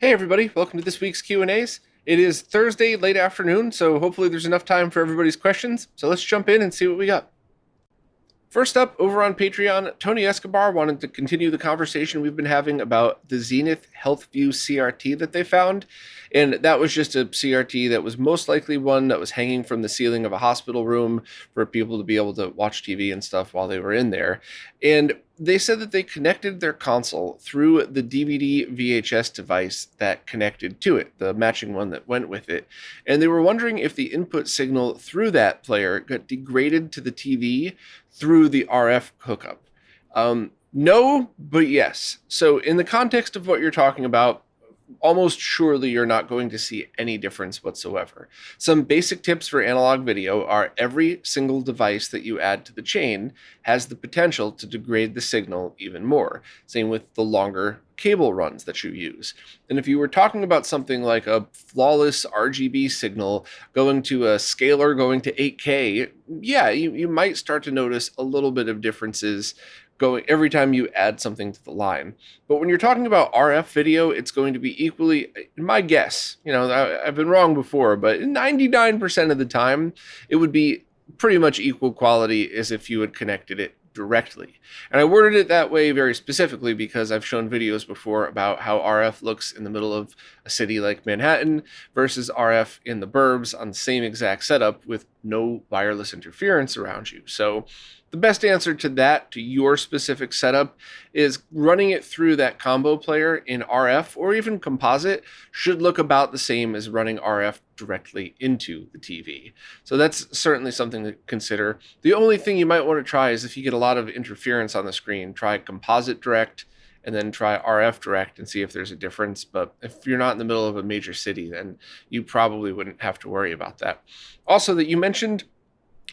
Hey everybody, welcome to this week's Q&As. It is Thursday late afternoon, so hopefully there's enough time for everybody's questions. So let's jump in and see what we got. First up, over on Patreon, Tony Escobar wanted to continue the conversation we've been having about the Zenith HealthView CRT that they found. And that was just a CRT that was most likely one that was hanging from the ceiling of a hospital room for people to be able to watch TV and stuff while they were in there. And they said that they connected their console through the DVD VHS device that connected to it, the matching one that went with it. And they were wondering if the input signal through that player got degraded to the TV through the RF hookup. No, but yes. So in the context of what you're talking about, almost surely you're not going to see any difference whatsoever. Some basic tips for analog video are every single device that you add to the chain has the potential to degrade the signal even more. Same with the longer cable runs that you use. And if you were talking about something like a flawless RGB signal going to a scalar going to 8K, yeah, you might start to notice a little bit of differences going every time you add something to the line. But when you're talking about RF video, it's going to be equally, my guess, I've been wrong before, but 99% of the time, it would be pretty much equal quality as if you had connected it directly. And I worded it that way very specifically because I've shown videos before about how RF looks in the middle of a city like Manhattan versus RF in the burbs on the same exact setup with no wireless interference around you. So the best answer to that, to your specific setup, is running it through that combo player in RF or even composite should look about the same as running RF directly into the TV. So that's certainly something to consider. The only thing you might want to try is if you get a lot of interference on the screen, try composite direct and then try RF direct and see if there's a difference. But if you're not in the middle of a major city, then you probably wouldn't have to worry about that. Also, that you mentioned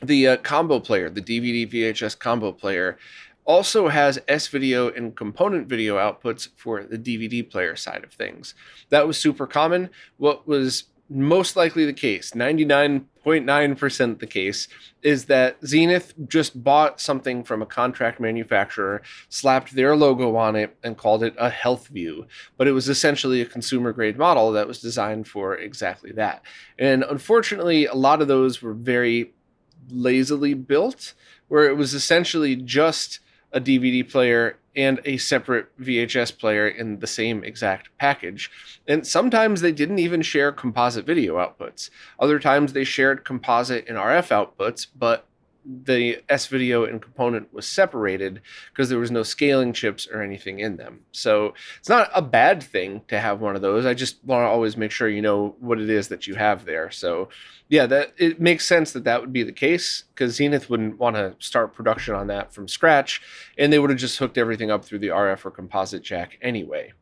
the combo player, the DVD VHS combo player, also has S-video and component video outputs for the DVD player side of things. That was super common. What was most likely the case, 99.9% the case, is that Zenith just bought something from a contract manufacturer, slapped their logo on it, and called it a HealthView. But it was essentially a consumer grade model that was designed for exactly that. And unfortunately, a lot of those were very lazily built, where it was essentially just a DVD player and a separate VHS player in the same exact package. And sometimes they didn't even share composite video outputs. Other times they shared composite and RF outputs, but the S-video and component was separated because there was no scaling chips or anything in them. So it's not a bad thing to have one of those. I just want to always make sure you know what it is that you have there. So yeah, that it makes sense that that would be the case because Zenith wouldn't want to start production on that from scratch, and they would have just hooked everything up through the RF or composite jack anyway.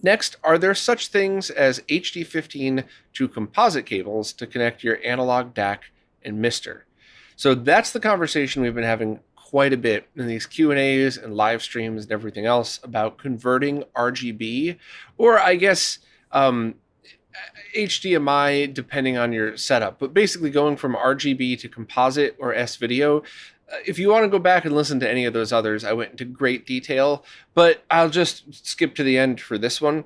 Next, are there such things as HD15 to composite cables to connect your analog DAC and Mister? So that's the conversation we've been having quite a bit in these Q&As and live streams and everything else about converting RGB, or I guess HDMI, depending on your setup, but basically going from RGB to composite or S-video. If you want to go back and listen to any of those others, I went into great detail, but I'll just skip to the end for this one.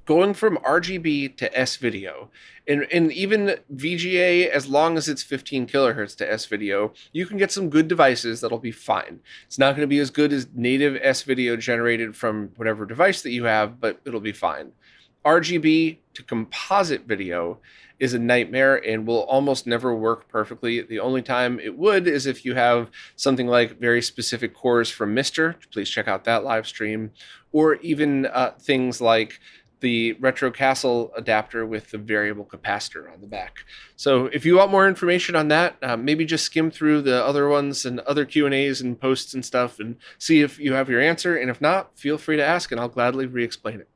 Going from RGB to S-video, and even VGA, as long as it's 15 kilohertz to S-video, you can get some good devices that'll be fine. It's not going to be as good as native S-video generated from whatever device that you have, but it'll be fine. RGB to composite video is a nightmare and will almost never work perfectly. The only time it would is if you have something like very specific cores from Mister. Please check out that live stream. Or even things like the Retro Castle adapter with the variable capacitor on the back. So if you want more information on that, maybe just skim through the other ones and other Q&As and posts and stuff and see if you have your answer. And if not, feel free to ask and I'll gladly re-explain it.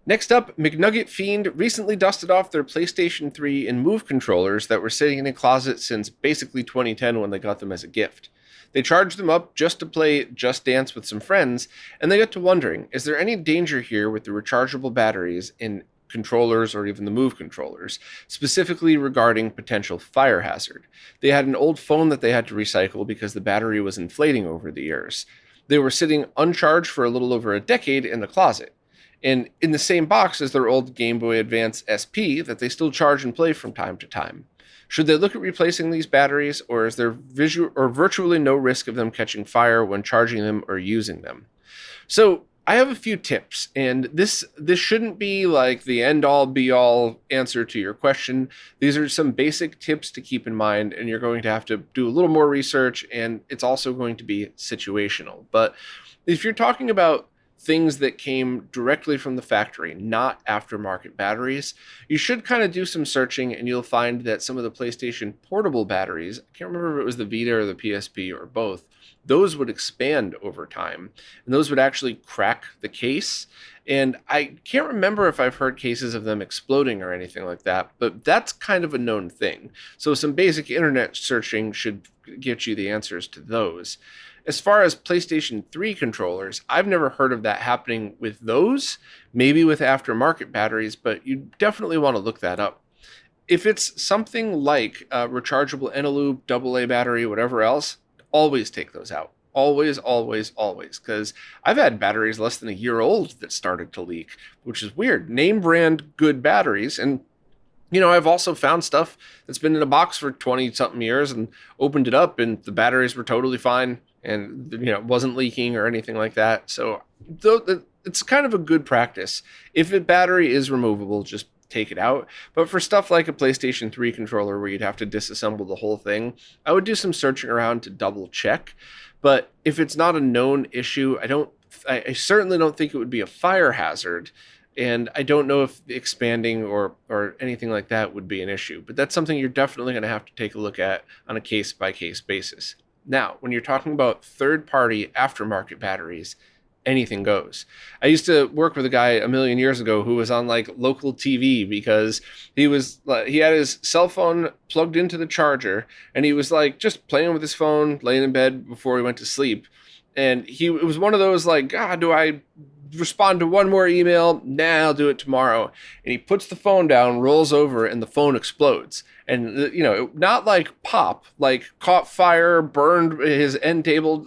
Next up, McNugget Fiend recently dusted off their PlayStation 3 and Move controllers that were sitting in a closet since basically 2010 when they got them as a gift. They charged them up just to play Just Dance with some friends, and they got to wondering, is there any danger here with the rechargeable batteries in controllers or even the Move controllers, specifically regarding potential fire hazard? They had an old phone that they had to recycle because the battery was inflating over the years. They were sitting uncharged for a little over a decade in the closet. and in the same box as their old Game Boy Advance SP that they still charge and play from time to time. Should they look at replacing these batteries, or is there virtually no risk of them catching fire when charging them or using them? So I have a few tips, and this shouldn't be like the end-all be-all answer to your question. These are some basic tips to keep in mind, and you're going to have to do a little more research, and it's also going to be situational. But if you're talking about things that came directly from the factory, not aftermarket batteries, you should kind of do some searching, and you'll find that some of the PlayStation portable batteries, I can't remember if it was the Vita or the PSP or both, those would expand over time, and those would actually crack the case. And I can't remember if I've heard cases of them exploding or anything like that, but that's kind of a known thing. So some basic internet searching should get you the answers to those. As far as PlayStation 3 controllers, I've never heard of that happening with those, maybe with aftermarket batteries, but you definitely want to look that up. If it's something like a rechargeable Eneloop, AA battery, whatever else, always take those out. Always, always, always. Because I've had batteries less than a year old that started to leak, which is weird. Name brand good batteries. And, I've also found stuff that's been in a box for 20 something years and opened it up and the batteries were totally fine and, it wasn't leaking or anything like that. So it's kind of a good practice. If a battery is removable, just take it out. But for stuff like a PlayStation 3 controller where you'd have to disassemble the whole thing, I would do some searching around to double check. But if it's not a known issue, I certainly don't think it would be a fire hazard. And I don't know if expanding or anything like that would be an issue. But that's something you're definitely going to have to take a look at on a case-by-case basis. Now, when you're talking about third-party aftermarket batteries, anything goes. I used to work with a guy a million years ago who was on like local TV because he had his cell phone plugged into the charger and he was like just playing with his phone, laying in bed before he went to sleep. And it was one of those like, do I respond to one more email? Nah, I'll do it tomorrow. And he puts the phone down, rolls over, and the phone explodes. And, not like pop, like caught fire, burned his end table,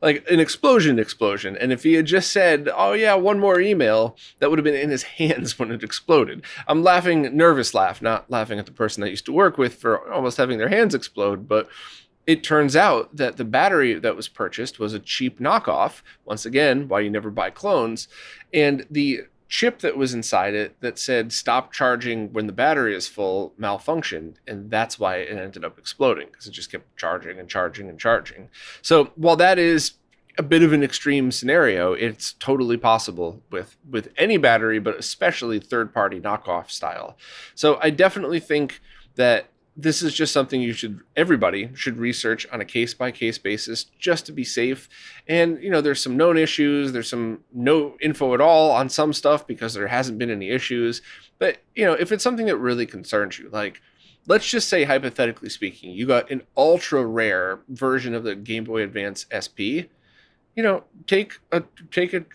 like an explosion. And if he had just said, oh yeah, one more email, that would have been in his hands when it exploded. I'm laughing, nervous laugh, not laughing at the person I used to work with for almost having their hands explode, but it turns out that the battery that was purchased was a cheap knockoff. Once again, why you never buy clones. And the chip that was inside it that said stop charging when the battery is full malfunctioned. And that's why it ended up exploding, because it just kept charging and charging and charging. So while that is a bit of an extreme scenario, it's totally possible with any battery, but especially third-party knockoff style. So I definitely think that this is just something everybody should research on a case-by-case basis just to be safe. And, there's some known issues. There's some no info at all on some stuff because there hasn't been any issues. But, if it's something that really concerns you, like, let's just say, hypothetically speaking, you got an ultra rare version of the Game Boy Advance SP, take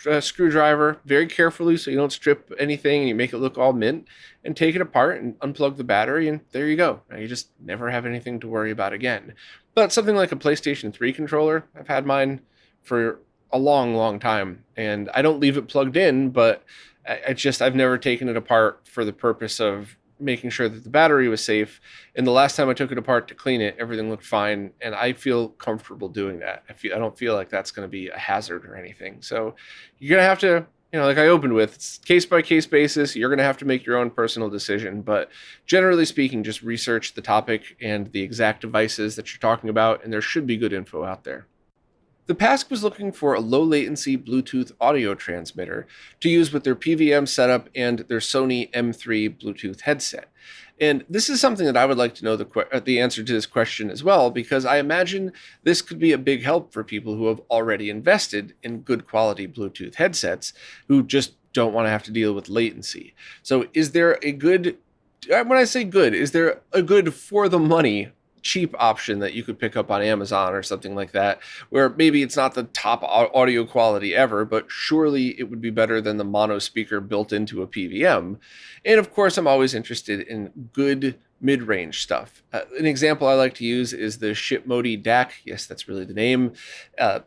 a screwdriver very carefully so you don't strip anything and you make it look all mint, and take it apart and unplug the battery, and there you go. Now you just never have anything to worry about again. But something like a PlayStation 3 controller, I've had mine for a long, long time, and I don't leave it plugged in, but I've never taken it apart for the purpose of making sure that the battery was safe. And the last time I took it apart to clean it, everything looked fine, and I feel comfortable doing that. I don't feel like that's going to be a hazard or anything. So you're going to have to, like I opened with, it's case by case basis. You're going to have to make your own personal decision, but generally speaking, just research the topic and the exact devices that you're talking about, and there should be good info out there. The PASC was looking for a low-latency Bluetooth audio transmitter to use with their PVM setup and their Sony M3 Bluetooth headset. And this is something that I would like to know the answer to this question as well, because I imagine this could be a big help for people who have already invested in good quality Bluetooth headsets who just don't want to have to deal with latency. So is there a good, when I say good, is there a good for the money cheap option that you could pick up on Amazon or something like that, where maybe it's not the top audio quality ever, but surely it would be better than the mono speaker built into a PVM? And of course, I'm always interested in good mid-range stuff. An example I like to use is the Shipmodi DAC. Yes, that's really the name,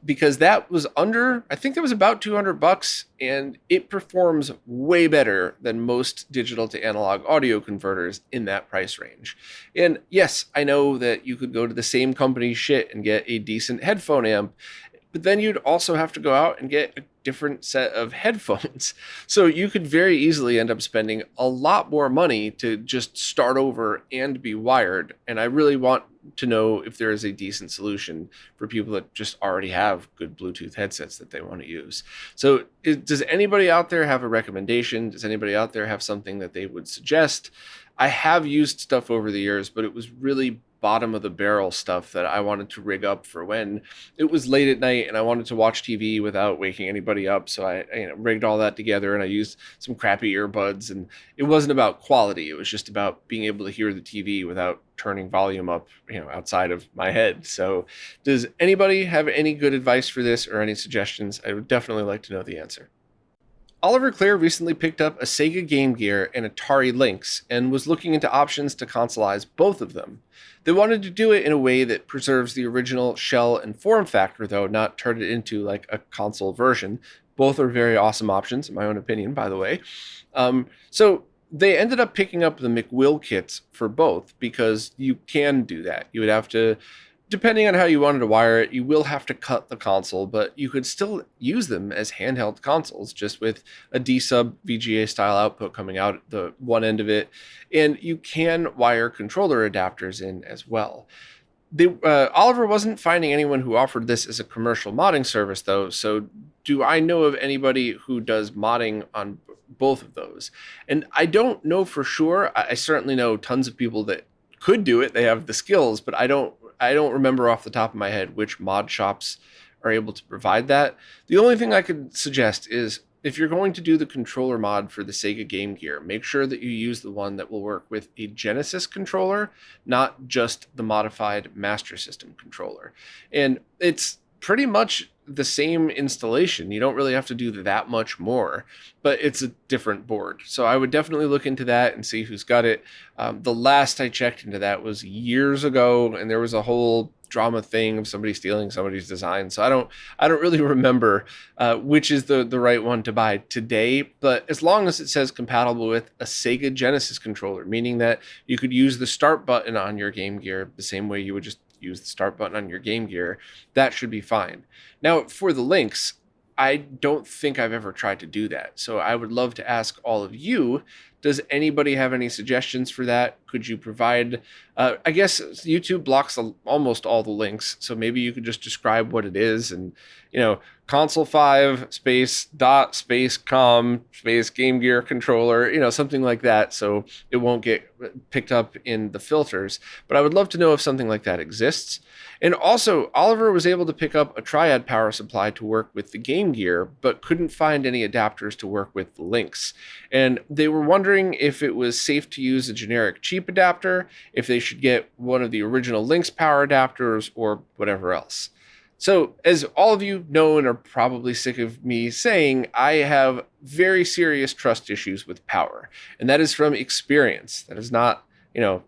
because that was under, I think it was about $200, and it performs way better than most digital to analog audio converters in that price range. And yes, I know that you could go to the same company's shit and get a decent headphone amp, but then you'd also have to go out and get a different set of headphones. So you could very easily end up spending a lot more money to just start over and be wired. And I really want to know if there is a decent solution for people that just already have good Bluetooth headsets that they want to use. So does anybody out there have a recommendation? Does anybody out there have something that they would suggest? I have used stuff over the years, but it was really bottom of the barrel stuff that I wanted to rig up for when it was late at night and I wanted to watch TV without waking anybody up. So I rigged all that together, and I used some crappy earbuds, and it wasn't about quality. It was just about being able to hear the TV without turning volume up, outside of my head. So does anybody have any good advice for this or any suggestions? I would definitely like to know the answer. Oliver Clear recently picked up a Sega Game Gear and Atari Lynx and was looking into options to consoleize both of them. They wanted to do it in a way that preserves the original shell and form factor, though, not turn it into like a console version. Both are very awesome options, in my own opinion, by the way. So they ended up picking up the McWill kits for both because you can do that. You would have to, depending on how you wanted to wire it, you will have to cut the console, but you could still use them as handheld consoles, just with a D-sub VGA style output coming out at the one end of it. And you can wire controller adapters in as well. Oliver wasn't finding anyone who offered this as a commercial modding service, though. So do I know of anybody who does modding on both of those? And I don't know for sure. I certainly know tons of people that could do it. They have the skills, but I don't remember off the top of my head which mod shops are able to provide that. The only thing I could suggest is if you're going to do the controller mod for the Sega Game Gear, make sure that you use the one that will work with a Genesis controller, not just the modified Master System controller. And it's pretty much the same installation. You don't really have to do that much more, but it's a different board. So I would definitely look into that and see who's got it. The last I checked into that was years ago, and there was a whole drama thing of somebody stealing somebody's design. So I don't really remember which is the right one to buy today. But as long as it says compatible with a Sega Genesis controller, meaning that you could use the start button on your Game Gear the same way you would just use the start button on your Game Gear, that should be fine. Now, for the Lynx, I don't think I've ever tried to do that. So I would love to ask all of you, does anybody have any suggestions for that? Could you provide, I guess YouTube blocks almost all the links. So maybe you could just describe what it is and, console 5 space dot space com space Game Gear controller, something like that. So it won't get picked up in the filters, but I would love to know if something like that exists. And also, Oliver was able to pick up a Triad power supply to work with the Game Gear, but couldn't find any adapters to work with the Lynx. And they were wondering if it was safe to use a generic cheap adapter, if they should get one of the original Lynx power adapters, or whatever else. So, as all of you know and are probably sick of me saying, I have very serious trust issues with power. And that is from experience. That is not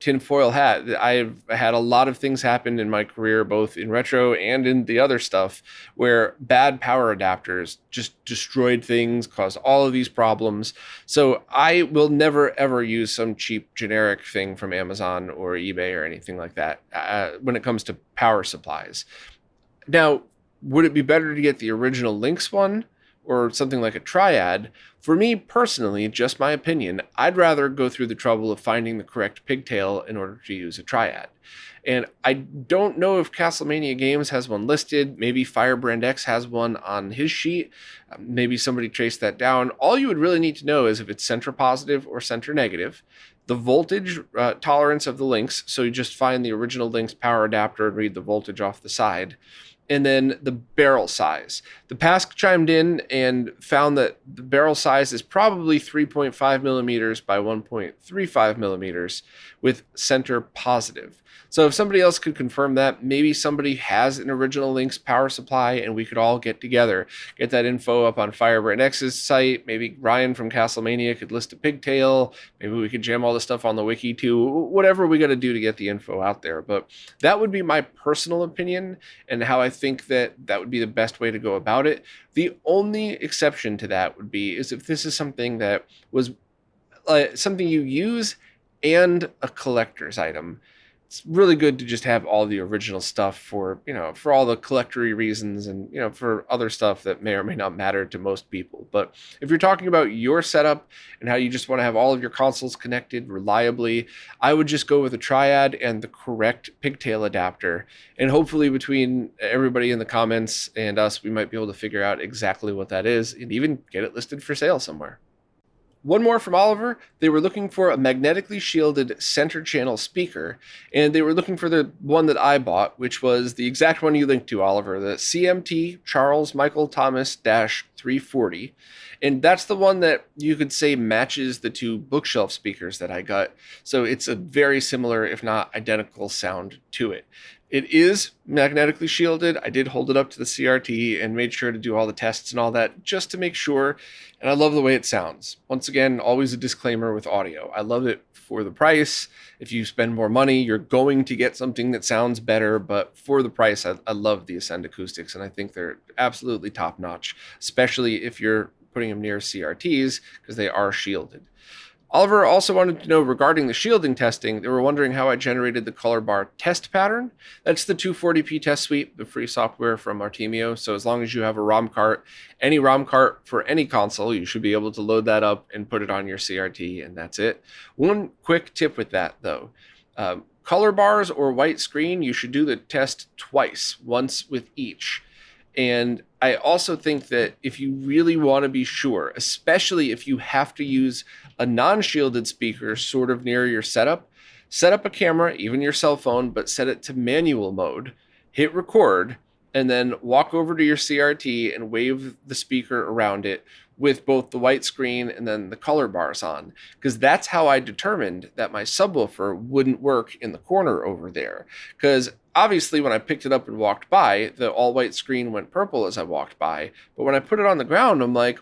tinfoil hat. I've had a lot of things happen in my career, both in retro and in the other stuff, where bad power adapters just destroyed things, caused all of these problems. So I will never, ever use some cheap generic thing from Amazon or eBay or anything like that when it comes to power supplies. Now, would it be better to get the original Lynx one or something like a Triad? For me personally, just my opinion, I'd rather go through the trouble of finding the correct pigtail in order to use a Triad. And I don't know if Castlemania Games has one listed. Maybe Firebrand X has one on his sheet. Maybe somebody traced that down. All you would really need to know is if it's center positive or center negative, the voltage tolerance of the Lynx. So you just find the original Lynx power adapter and read the voltage off the side. and then the barrel size. The PASC chimed in and found that the barrel size is probably 3.5 millimeters by 1.35 millimeters with center positive. So if somebody else could confirm that, maybe somebody has an original Lynx power supply and we could all get together, get that info up on Firebrand X's site. Maybe Ryan from Castlemania could list a pigtail. Maybe we could jam all this stuff on the wiki too. Whatever we got to do to get the info out there. But that would be my personal opinion and how I think that would be the best way to go about it. The only exception to that would be is if this is something that was something you use and a collector's item. It's really good to just have all the original stuff for, for all the collectory reasons and, for other stuff that may or may not matter to most people. But if you're talking about your setup and how you just want to have all of your consoles connected reliably, I would just go with a Triad and the correct pigtail adapter. And hopefully between everybody in the comments and us, we might be able to figure out exactly what that is and even get it listed for sale somewhere. One more from Oliver. They were looking for a magnetically shielded center channel speaker, and they were looking for the one that I bought, which was the exact one you linked to, Oliver, the CMT Charles Michael Thomas 340. And that's the one that you could say matches the two bookshelf speakers that I got. So it's a very similar, if not identical, sound to it. It is magnetically shielded. I did hold it up to the CRT and made sure to do all the tests and all that just to make sure. And I love the way it sounds. Once again, always a disclaimer with audio. I love it for the price. If you spend more money, you're going to get something that sounds better. But for the price, I love the Ascend acoustics. And I think they're absolutely top notch, especially if you're putting them near CRTs because they are shielded. Oliver also wanted to know regarding the shielding testing, they were wondering how I generated the color bar test pattern. That's the 240p test suite, the free software from Artemio. So as long as you have a ROM cart, any ROM cart for any console, you should be able to load that up and put it on your CRT, and that's it. One quick tip with that, though. Color bars or white screen, you should do the test twice, once with each. And I also think that if you really want to be sure, especially if you have to use a non-shielded speaker sort of near your setup, set up a camera, even your cell phone, but set it to manual mode, hit record, and then walk over to your CRT and wave the speaker around it with both the white screen and then the color bars on. Because that's how I determined that my subwoofer wouldn't work in the corner over there. Because obviously when I picked it up and walked by, the all white screen went purple as I walked by. But when I put it on the ground, I'm like,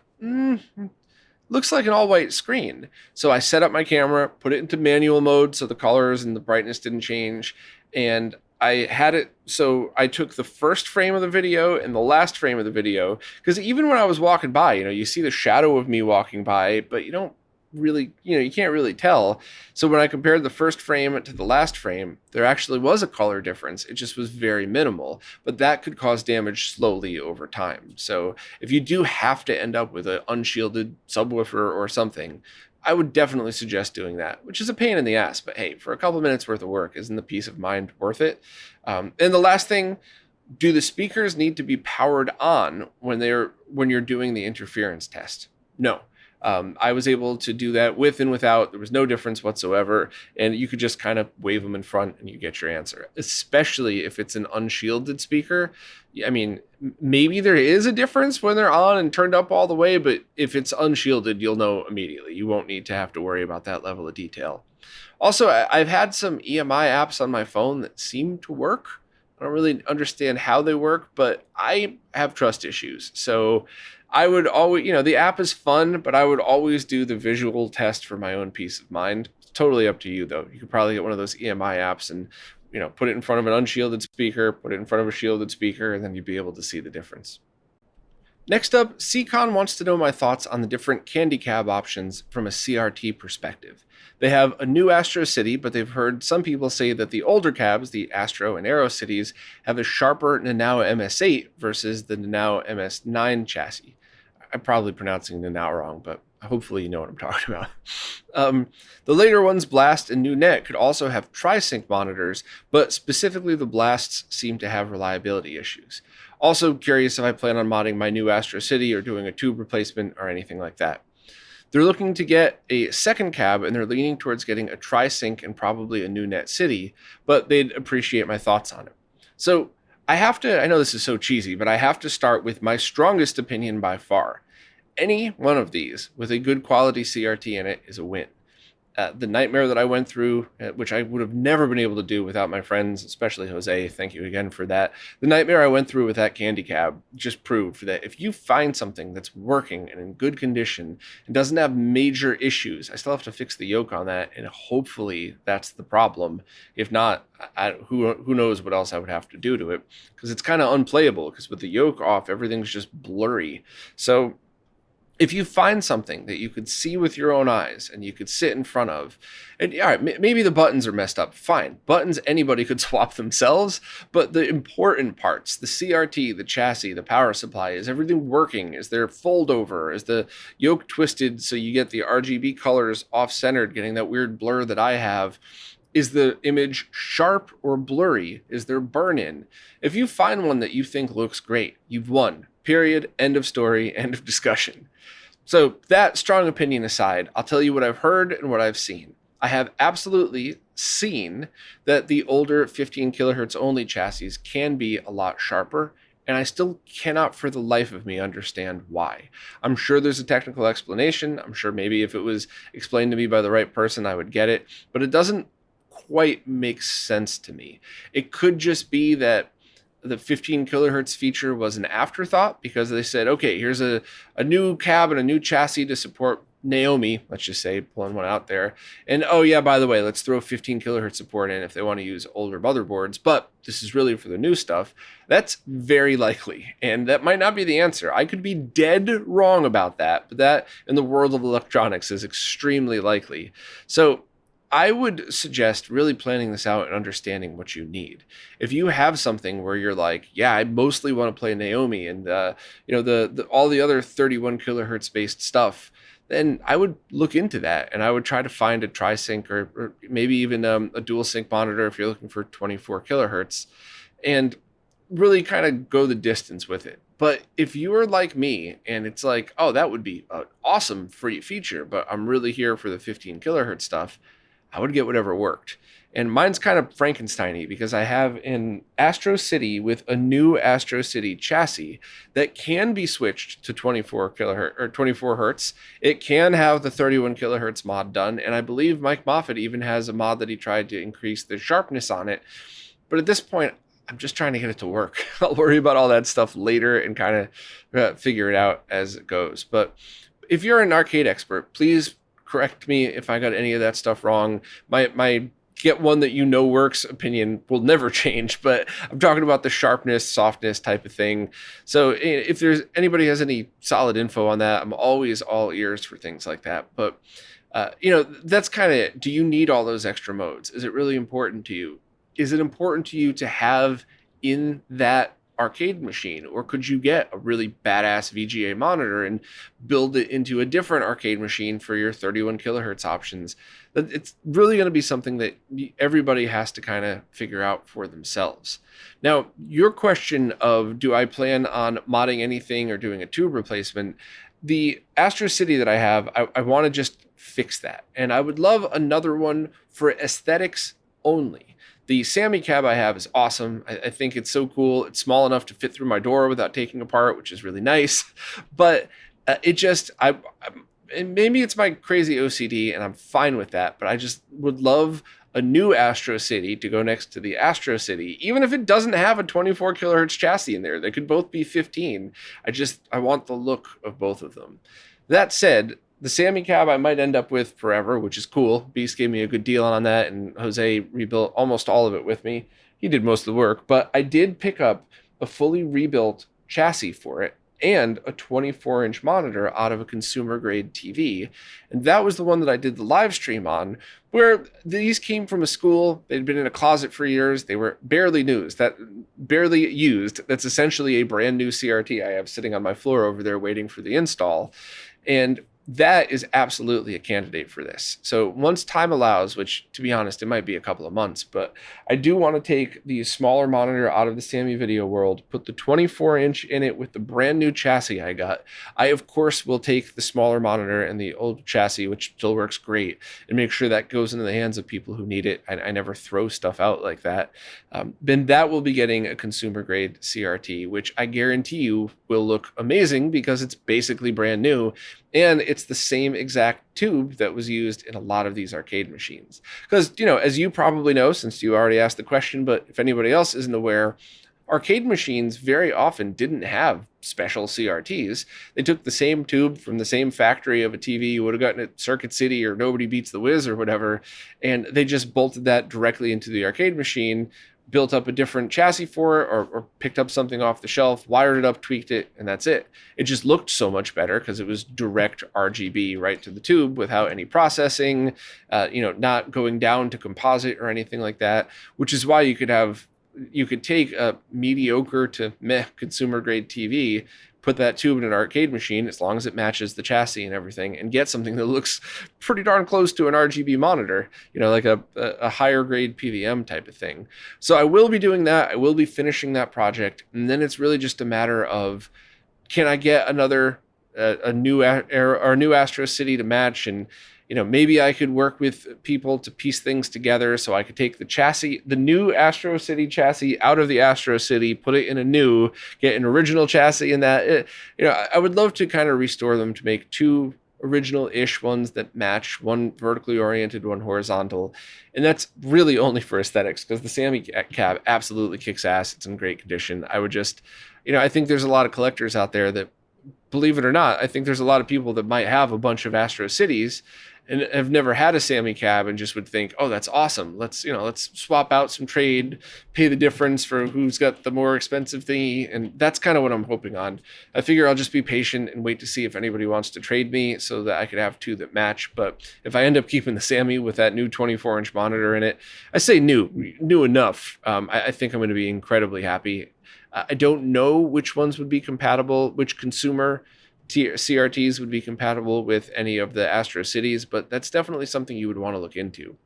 looks like an all white screen. So I set up my camera, put it into manual mode so the colors and the brightness didn't change. And I had it, so I took the first frame of the video and the last frame of the video, because even when I was walking by, you see the shadow of me walking by, but you don't really, you can't really tell. So when I compared the first frame to the last frame, there actually was a color difference. It just was very minimal, but that could cause damage slowly over time. So if you do have to end up with an unshielded subwoofer or something, I would definitely suggest doing that, which is a pain in the ass. But hey, for a couple minutes worth of work, isn't the peace of mind worth it? And the last thing, do the speakers need to be powered on when you're doing the interference test? No. I was able to do that with and without. There was no difference whatsoever. And you could just kind of wave them in front and you get your answer, especially if it's an unshielded speaker. I mean, maybe there is a difference when they're on and turned up all the way, but if it's unshielded, you'll know immediately. You won't need to have to worry about that level of detail. Also, I've had some EMI apps on my phone that seem to work. I don't really understand how they work, but I have trust issues. So I would always, the app is fun, but I would always do the visual test for my own peace of mind. It's totally up to you, though. You could probably get one of those EMI apps and, put it in front of an unshielded speaker, put it in front of a shielded speaker, and then you'd be able to see the difference. Next up, CCon wants to know my thoughts on the different candy cab options from a CRT perspective. They have a new Astro City, but they've heard some people say that the older cabs, the Astro and Aero Cities, have a sharper Nanao MS8 versus the Nanao MS9 chassis. I'm probably pronouncing Nanao wrong, but hopefully you know what I'm talking about. The later ones, Blast and New Net, could also have tri-sync monitors, but specifically the Blasts seem to have reliability issues. Also curious if I plan on modding my new Astro City or doing a tube replacement or anything like that. They're looking to get a second cab and they're leaning towards getting a tri-sync and probably a New Net City, but they'd appreciate my thoughts on it. So I know this is so cheesy, but I have to start with my strongest opinion by far. Any one of these with a good quality CRT in it is a win. The nightmare that I went through, which I would have never been able to do without my friends, especially Jose, thank you again for that. The nightmare I went through with that candy cab just proved that if you find something that's working and in good condition and doesn't have major issues, I still have to fix the yoke on that, and hopefully that's the problem. If not, who knows what else I would have to do to it, because it's kind of unplayable, because with the yoke off, everything's just blurry. So if you find something that you could see with your own eyes and you could sit in front of, and all right, maybe the buttons are messed up, fine. Buttons, anybody could swap themselves, but the important parts, the CRT, the chassis, the power supply, is everything working? Is there fold over? Is the yoke twisted so you get the RGB colors off-centered, getting that weird blur that I have? Is the image sharp or blurry? Is there burn-in? If you find one that you think looks great, you've won. Period. End of story. End of discussion. So that strong opinion aside, I'll tell you what I've heard and what I've seen. I have absolutely seen that the older 15 kilohertz only chassis can be a lot sharper, and I still cannot for the life of me understand why. I'm sure there's a technical explanation. I'm sure maybe if it was explained to me by the right person, I would get it, but it doesn't quite make sense to me. It could just be that the 15 kilohertz feature was an afterthought because they said, okay, here's a new cab and a new chassis to support Naomi, let's just say, pulling one out there. And oh yeah, by the way, let's throw 15 kilohertz support in if they want to use older motherboards, but this is really for the new stuff. That's very likely. And that might not be the answer. I could be dead wrong about that, but that in the world of electronics is extremely likely. So I would suggest really planning this out and understanding what you need. If you have something where you're like, yeah, I mostly want to play Naomi and the all the other 31 kilohertz based stuff, then I would look into that and I would try to find a tri-sync or maybe even a dual sync monitor if you're looking for 24 kilohertz, and really kind of go the distance with it. But if you are like me and it's like, oh, that would be an awesome free feature, but I'm really here for the 15 kilohertz stuff, I would get whatever worked. And mine's kind of Frankenstein-y because I have an Astro City with a new Astro City chassis that can be switched to 24 kilohertz or 24 hertz. It can have the 31 kilohertz mod done, and I believe Mike Moffat even has a mod that he tried to increase the sharpness on it. But at this point, I'm just trying to get it to work. I'll worry about all that stuff later and kind of figure it out as it goes. But if you're an arcade expert, please correct me if I got any of that stuff wrong. My get one that you know works opinion will never change, but I'm talking about the sharpness, softness type of thing. So if there's anybody has any solid info on that, I'm always all ears for things like that. But that's kind of it. Do you need all those extra modes? Is it really important to you? Is it important to you to have in that arcade machine, or could you get a really badass VGA monitor and build it into a different arcade machine for your 31 kilohertz options? It's really going to be something that everybody has to kind of figure out for themselves. Now, your question of do I plan on modding anything or doing a tube replacement, the Astro City that I have, I want to just fix that. And I would love another one for aesthetics only. The Sammy cab I have is awesome. I think it's so cool. It's small enough to fit through my door without taking apart, which is really nice. But and maybe it's my crazy OCD and I'm fine with that, but I just would love a new Astro City to go next to the Astro City, even if it doesn't have a 24 kilohertz chassis in there. They could both be 15. I want the look of both of them. That said, the Sammy cab I might end up with forever, which is cool. Beast gave me a good deal on that, and Jose rebuilt almost all of it with me. He did most of the work, but I did pick up a fully rebuilt chassis for it and a 24-inch monitor out of a consumer-grade TV. And that was the one that I did the live stream on, where these came from a school. They'd been in a closet for years. They were barely used. That's essentially a brand new CRT I have sitting on my floor over there waiting for the install. And that is absolutely a candidate for this. So once time allows, which to be honest, it might be a couple of months, but I do want to take the smaller monitor out of the Sammy Video world, put the 24-inch in it with the brand new chassis I got. I, of course, will take the smaller monitor and the old chassis, which still works great, and make sure that goes into the hands of people who need it. I never throw stuff out like that. Then that will be getting a consumer grade CRT, which I guarantee you will look amazing because it's basically brand new. And it's the same exact tube that was used in a lot of these arcade machines. Because, as you probably know, since you already asked the question, but if anybody else isn't aware, arcade machines very often didn't have special CRTs. They took the same tube from the same factory of a TV you would have gotten at Circuit City or Nobody Beats the Wiz or whatever, and they just bolted that directly into the arcade machine, built up a different chassis for it, or picked up something off the shelf, wired it up, tweaked it, and that's it. It just looked so much better because it was direct RGB right to the tube without any processing, not going down to composite or anything like that, which is why you could take a mediocre to meh consumer grade TV, put that tube in an arcade machine, as long as it matches the chassis and everything, and get something that looks pretty darn close to an RGB monitor, like a higher grade PVM type of thing. So I will be doing that. I will be finishing that project. And then it's really just a matter of, can I get a new Astro City to match? And maybe I could work with people to piece things together so I could take the new Astro City chassis out of the Astro City, put it in get an original chassis in that. I would love to kind of restore them to make two original-ish ones that match, one vertically oriented, one horizontal. And that's really only for aesthetics, because the Sammy cab absolutely kicks ass. It's in great condition. I would just, I think there's a lot of collectors out there that, believe it or not, I think there's a lot of people that might have a bunch of Astro Cities and have never had a Sammy cab and just would think, oh, that's awesome. Let's swap out some trade, pay the difference for who's got the more expensive thingy. And that's kind of what I'm hoping on. I figure I'll just be patient and wait to see if anybody wants to trade me so that I could have two that match. But if I end up keeping the Sammy with that new 24-inch monitor in it, I say new enough. I think I'm going to be incredibly happy. I don't know which ones would be compatible, which consumer CRTs would be compatible with any of the Astro Cities, but that's definitely something you would want to look into.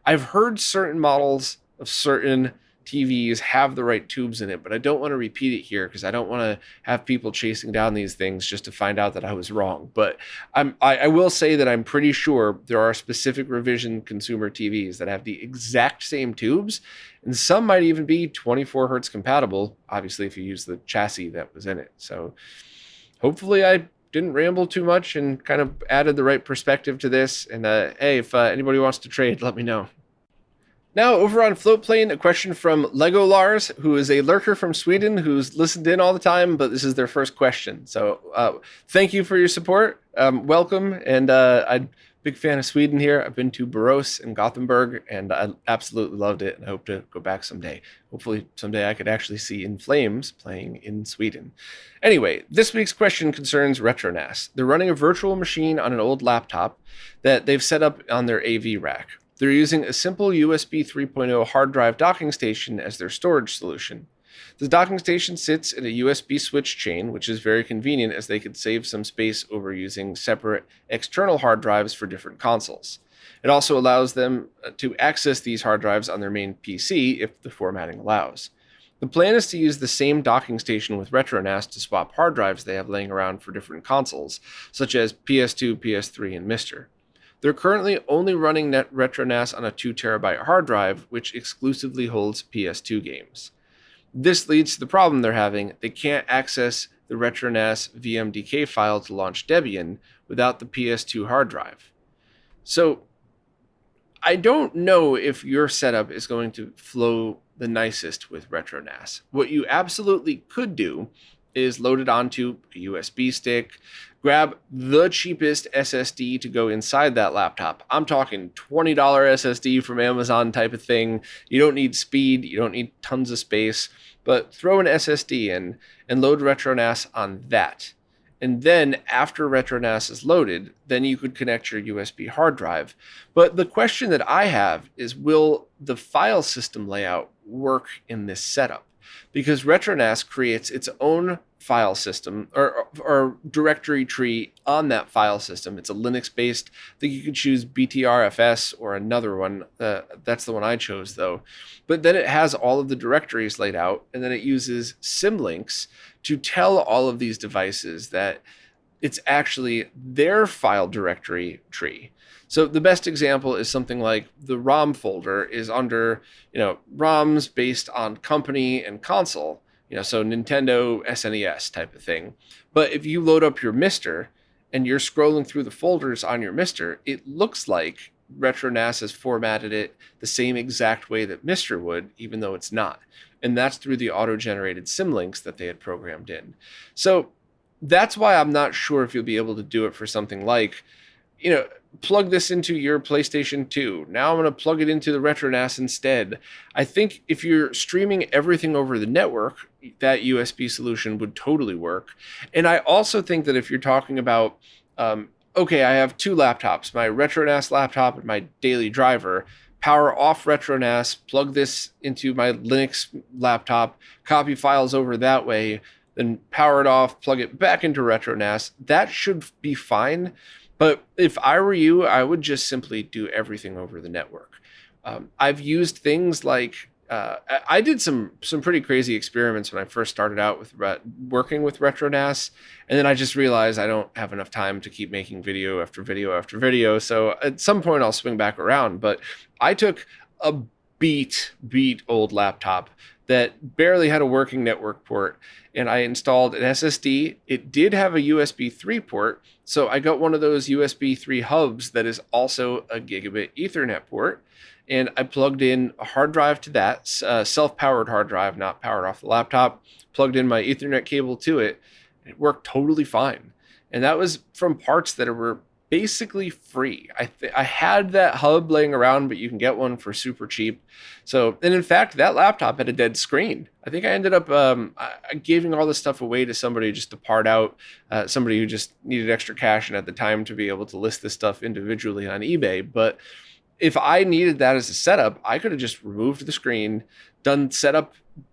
I've heard certain models of certain TVs have the right tubes in it, but I don't want to repeat it here because I don't want to have people chasing down these things just to find out that I was wrong. But I will say that I'm pretty sure there are specific revision consumer TVs that have the exact same tubes, and some might even be 24 hertz compatible, obviously if you use the chassis that was in it. So hopefully I didn't ramble too much and kind of added the right perspective to this. And hey, if anybody wants to trade, let me know. Now, over on Floatplane, a question from Lego Lars, who is a lurker from Sweden who's listened in all the time, but this is their first question. So thank you for your support. Welcome. And I'm a big fan of Sweden here. I've been to Borås and Gothenburg, and I absolutely loved it, and I hope to go back someday. Hopefully someday I could actually see In Flames playing in Sweden. Anyway, this week's question concerns RetroNAS. They're running a virtual machine on an old laptop that they've set up on their AV rack. They're using a simple USB 3.0 hard drive docking station as their storage solution. The docking station sits in a USB switch chain, which is very convenient as they could save some space over using separate external hard drives for different consoles. It also allows them to access these hard drives on their main PC if the formatting allows. The plan is to use the same docking station with RetroNAS to swap hard drives they have laying around for different consoles, such as PS2, PS3, and MiSTer. They're currently only running RetroNAS on a 2 terabyte hard drive, which exclusively holds PS2 games. This leads to the problem they're having. They can't access the RetroNAS VMDK file to launch Debian without the PS2 hard drive. So I don't know if your setup is going to flow the nicest with RetroNAS. What you absolutely could do is load it onto a USB stick, grab the cheapest SSD to go inside that laptop. I'm talking $20 SSD from Amazon type of thing. You don't need speed, you don't need tons of space, but throw an SSD in and load RetroNAS on that. And then after RetroNAS is loaded, then you could connect your USB hard drive. But the question that I have is, will the file system layout work in this setup? Because RetroNAS creates its own file system or directory tree on that file system. It's a Linux based. I think you could choose BTRFS or another one. That's the one I chose though. But then it has all of the directories laid out, and then it uses symlinks to tell all of these devices that it's actually their file directory tree. So the best example is something like the ROM folder is under, ROMs based on company and console, so Nintendo, SNES type of thing. But if you load up your Mister and you're scrolling through the folders on your Mister, it looks like RetroNAS has formatted it the same exact way that Mister would, even though it's not. And that's through the auto-generated symlinks that they had programmed in. So that's why I'm not sure if you'll be able to do it for something like, plug this into your PlayStation 2. Now I'm going to plug it into the RetroNAS instead. I think if you're streaming everything over the network, that USB solution would totally work. And I also think that if you're talking about, okay, I have two laptops, my RetroNAS laptop and my daily driver, power off RetroNAS, plug this into my Linux laptop, copy files over that way, then power it off, plug it back into RetroNAS. That should be fine. But if I were you, I would just simply do everything over the network. I've used things like, I did some pretty crazy experiments when I first started out with working with RetroNAS. And then I just realized I don't have enough time to keep making video after video after video. So at some point I'll swing back around. But I took a beat old laptop that barely had a working network port, and I installed an SSD. It did have a USB 3 port, so I got one of those USB 3 hubs that is also a gigabit Ethernet port, and I plugged in a hard drive to that, self-powered hard drive, not powered off the laptop, plugged in my Ethernet cable to it, and it worked totally fine. And that was from parts that were basically free. I had that hub laying around, but you can get one for super cheap. So, and in fact, that laptop had a dead screen. I think I ended up giving all this stuff away to somebody just to part out, somebody who just needed extra cash and had the time to be able to list this stuff individually on eBay. But if I needed that as a setup, I could have just removed the screen, done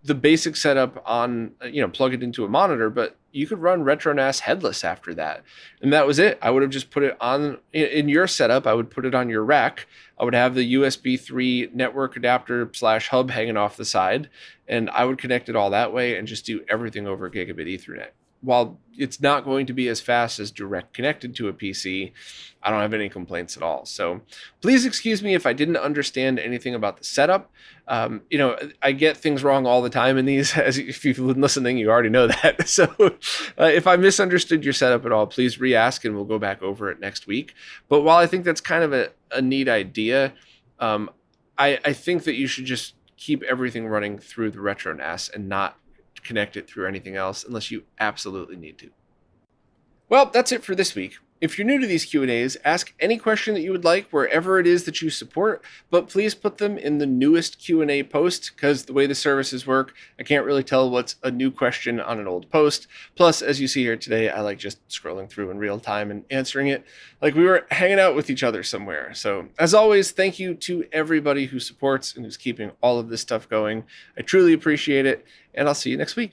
the basic setup on, plug it into a monitor, but you could run RetroNAS headless after that. And that was it. I would have just put it on in your setup. I would put it on your rack. I would have the USB 3 network adapter / hub hanging off the side, and I would connect it all that way and just do everything over gigabit Ethernet. While it's not going to be as fast as direct connected to a PC, I don't have any complaints at all. So please excuse me if I didn't understand anything about the setup. I get things wrong all the time in these. As if you've been listening, you already know that. So if I misunderstood your setup at all, please re-ask and we'll go back over it next week. But while I think that's kind of a neat idea, I think that you should just keep everything running through the RetroNAS and not connect it through anything else unless you absolutely need to. Well, that's it for this week. If you're new to these Q&As, ask any question that you would like wherever it is that you support, but please put them in the newest Q&A post, because the way the services work, I can't really tell what's a new question on an old post. Plus, as you see here today, I like just scrolling through in real time and answering it like we were hanging out with each other somewhere. So as always, thank you to everybody who supports and who's keeping all of this stuff going. I truly appreciate it, and I'll see you next week.